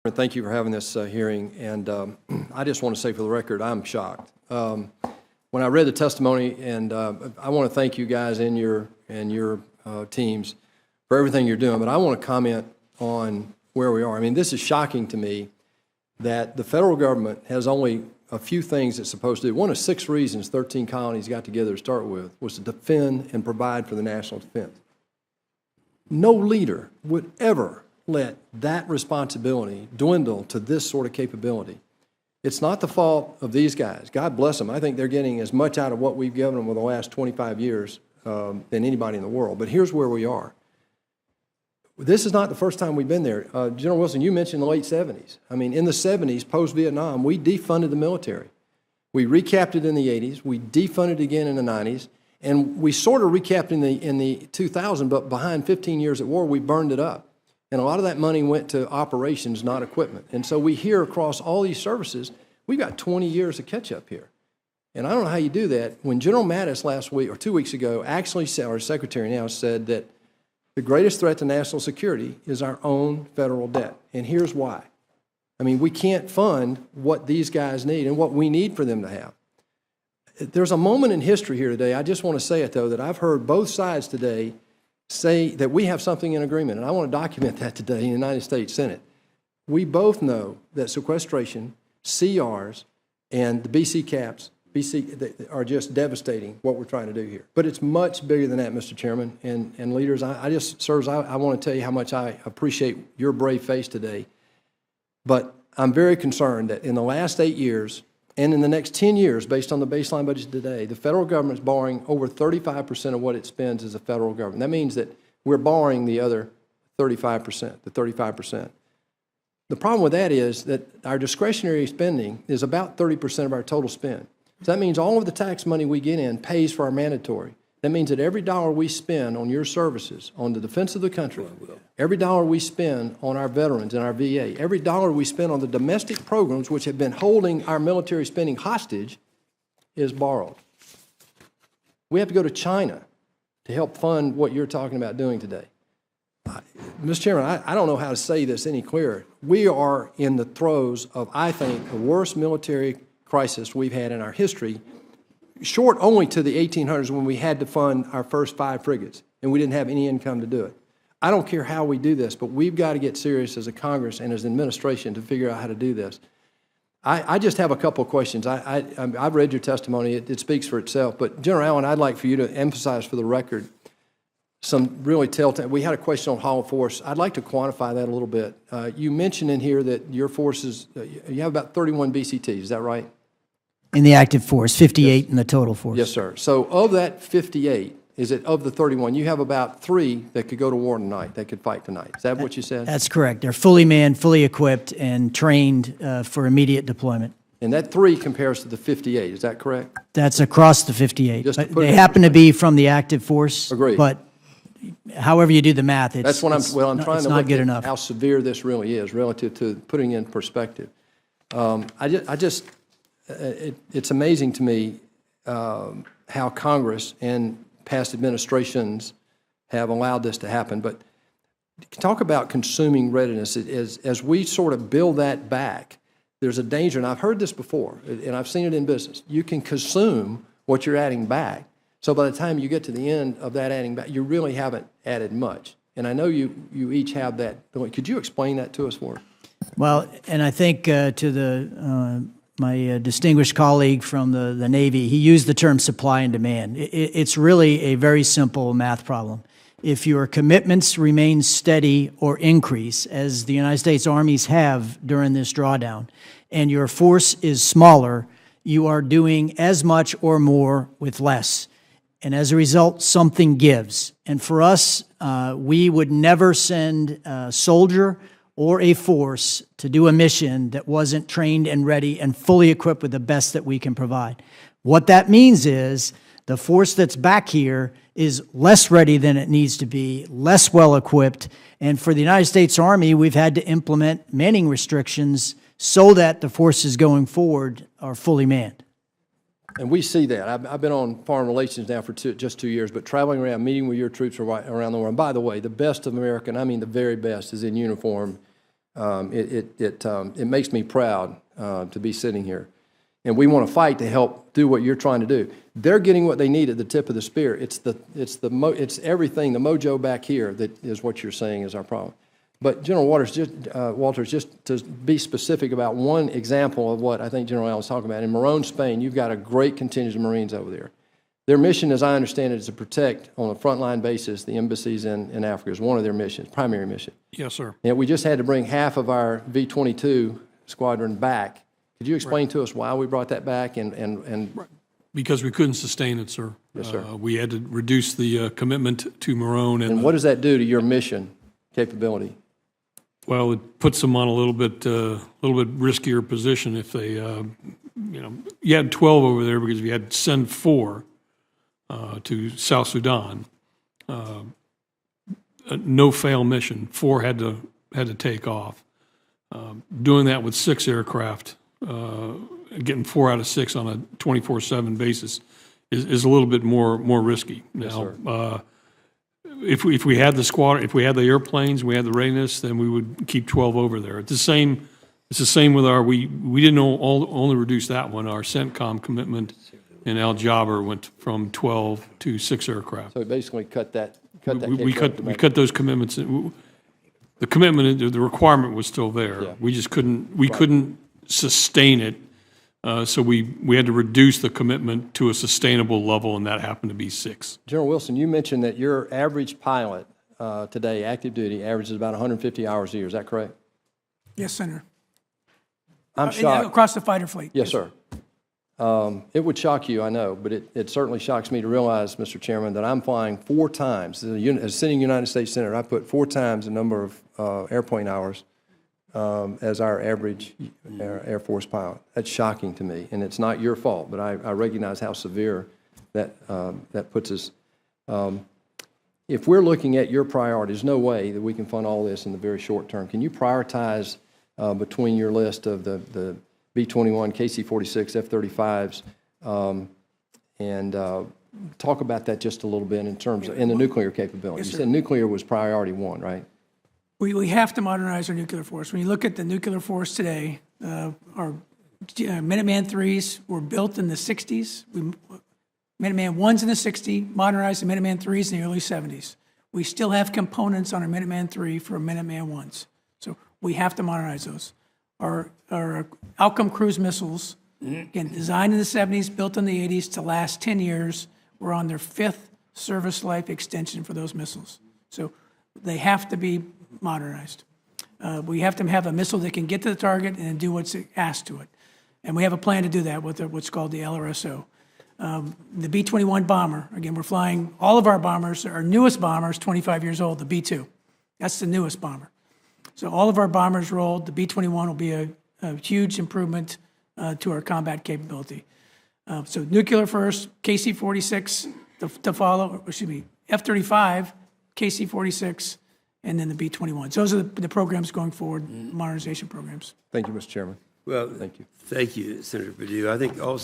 Thank you for having this hearing, and I just want to say for the record, I'm shocked. When I read the testimony, and I want to thank you guys and your teams for everything you're doing, but I want to comment on where we are. I mean, this is shocking to me that the federal government has only a few things it's supposed to do. One of 6 reasons 13 colonies got together to start with was to defend and provide for the national defense. No leader would ever let that responsibility dwindle to this sort of capability. It's not the fault of these guys. God bless them. I think they're getting as much out of what we've given them over the last 25 years than anybody in the world. But here's where we are. This is not the first time we've been there. General Wilson, you mentioned the late 70s. I mean, in the 70s, post-Vietnam, we defunded the military. We recapped it in the 80s. We defunded it again in the 90s. And we sort of recapped in the 2000s, but behind 15 years at war, we burned it up. And a lot of that money went to operations, not equipment. And so we hear across all these services, we've got 20 years of catch-up here. And I don't know how you do that. When General Mattis last week, or 2 weeks ago, actually said, our secretary now said that the greatest threat to national security is our own federal debt. And here's why. I mean, we can't fund what these guys need and what we need for them to have. There's a moment in history here today, I just want to say it though, that I've heard both sides today say that we have something in agreement, and I want to document that today in the United States Senate. We both know that sequestration, CRs, and the BC caps are just devastating what we're trying to do here. But it's much bigger than that, Mr. Chairman, and leaders. Sirs, I want to tell you how much I appreciate your brave face today. But I'm very concerned that in the last 8 years, and in the next 10 years, based on the baseline budget today, the federal government is borrowing over 35% of what it spends as a federal government. That means that we're borrowing the other 35%, the 35%. The problem with that is that our discretionary spending is about 30% of our total spend. So that means all of the tax money we get in pays for our mandatory. That means that every dollar we spend on your services, on the defense of the country, every dollar we spend on our veterans and our VA, every dollar we spend on the domestic programs which have been holding our military spending hostage is borrowed. We have to go to China to help fund what you're talking about doing today. Mr. Chairman, I don't know how to say this any clearer. We are in the throes of, I think, the worst military crisis we've had in our history, short only to the 1800s when we had to fund our first 5 frigates and we didn't have any income to do it. I don't care how we do this, but we've got to get serious as a Congress and as an administration to figure out how to do this. I just have a couple of questions. I've read your testimony. It speaks for itself. But General Allen, I'd like for you to emphasize for the record some really telltale. We had a question on Hall Force. I'd like to quantify that a little bit. You mentioned in here that your forces, you have about 31 BCTs. Is that right? In the active force, 58 in the total force. Yes, sir. So of that 58, is it of the 31, you have about 3 that could go to war tonight, that could fight tonight. Is that what you said? That's correct. They're fully manned, fully equipped, and trained for immediate deployment. And that 3 compares to the 58, is that correct? That's across the 58. But they happen to be from the active force. Agreed. But however you do the math, it's, that's what I'm trying to look at how severe this really is relative to putting in perspective. It's amazing to me how Congress and past administrations have allowed this to happen. But talk about consuming readiness. As we sort of build that back, there's a danger, and I've heard this before, and I've seen it in business. You can consume what you're adding back. So by the time you get to the end of that adding back, you really haven't added much. And I know you each have that. Could you explain that to us more? Well, and I think to my distinguished colleague from the Navy, he used the term supply and demand. It's really a very simple math problem. If your commitments remain steady or increase, as the United States armies have during this drawdown, and your force is smaller, you are doing as much or more with less. And as a result, something gives. And for us, we would never send a soldier or a force to do a mission that wasn't trained and ready and fully equipped with the best that we can provide. What that means is the force that's back here is less ready than it needs to be, less well equipped, and for the United States Army, we've had to implement manning restrictions so that the forces going forward are fully manned. And we see that. I've been on foreign relations now for just 2 years, but traveling around, meeting with your troops around the world. And by the way, the best of America, and I mean the very best, is in uniform It makes me proud to be sitting here. And we want to fight to help do what you're trying to do. They're getting what they need at the tip of the spear. It's everything, the mojo back here that is what you're saying is our problem. But General Walters, just to be specific about one example of what I think General Allen was talking about, in Morón, Spain, you've got a great contingent of Marines over there. Their mission, as I understand it, is to protect on a frontline basis the embassies in Africa is one of their missions, primary mission. Yes, sir. And we just had to bring half of our V-22 squadron back. Could you explain to us why we brought that back and Because we couldn't sustain it, sir. Yes, sir. We had to reduce the commitment to Morón. And what does that do to your mission capability? Well, it puts them on a little bit riskier position if they, you had 12 over there because you had to send 4 to South Sudan. No-fail mission. 4 had to take off. Doing that with 6 aircraft, getting 4 out of 6 on a 24/7 basis is a little bit more risky. Now, Yes, if we had the squadron, if we had the airplanes, we had the readiness, then we would keep 12 over there. It's the same with our. We didn't only reduce that one. Our CENTCOM commitment in Al Jaber went from 12 to 6 aircraft. So we basically cut that. We cut those commitments. The commitment, the requirement was still there. Yeah. We just couldn't sustain it. So we had to reduce the commitment to a sustainable level, and that happened to be 6. General Wilson, you mentioned that your average pilot today, active duty, averages about 150 hours a year. Is that correct? Yes, Senator. I'm shocked. Across the fighter fleet. Yes, sir. It would shock you, I know, but it certainly shocks me to realize, Mr. Chairman, that I'm flying 4 times. As a sitting United States Senator, I put 4 times the number of airplane hours as our average Air Force pilot. That's shocking to me, and it's not your fault, but I recognize how severe that puts us. If we're looking at your priorities, no way that we can fund all this in the very short term. Can you prioritize between your list of the B-21, KC-46, F-35s, and talk about that just a little bit in terms of, in the nuclear capability. Yes, You said nuclear was priority 1, right? We have to modernize our nuclear force. When you look at the nuclear force today, our Minuteman IIIs were built in the 60s. Minuteman I's in the 60s, modernized the Minuteman IIIs in the early 70s. We still have components on our Minuteman III for Minuteman I's. So we have to modernize those. Our outcome cruise missiles, again, designed in the 70s, built in the 80s to last 10 years. We're on their 5th service life extension for those missiles. So they have to be modernized. We have to have a missile that can get to the target and do what's asked to it. And we have a plan to do that with what's called the LRSO. The B-21 bomber, again, we're flying all of our bombers. Our newest bomber is 25 years old, the B-2. That's the newest bomber. So all of our bombers rolled. The B-21 will be a huge improvement to our combat capability. So nuclear first, KC-46 to follow, F-35, KC-46, and then the B-21. So those are the programs going forward, modernization programs. Thank you, Mr. Chairman. Well, Thank you. Thank you, Senator Perdue. I think also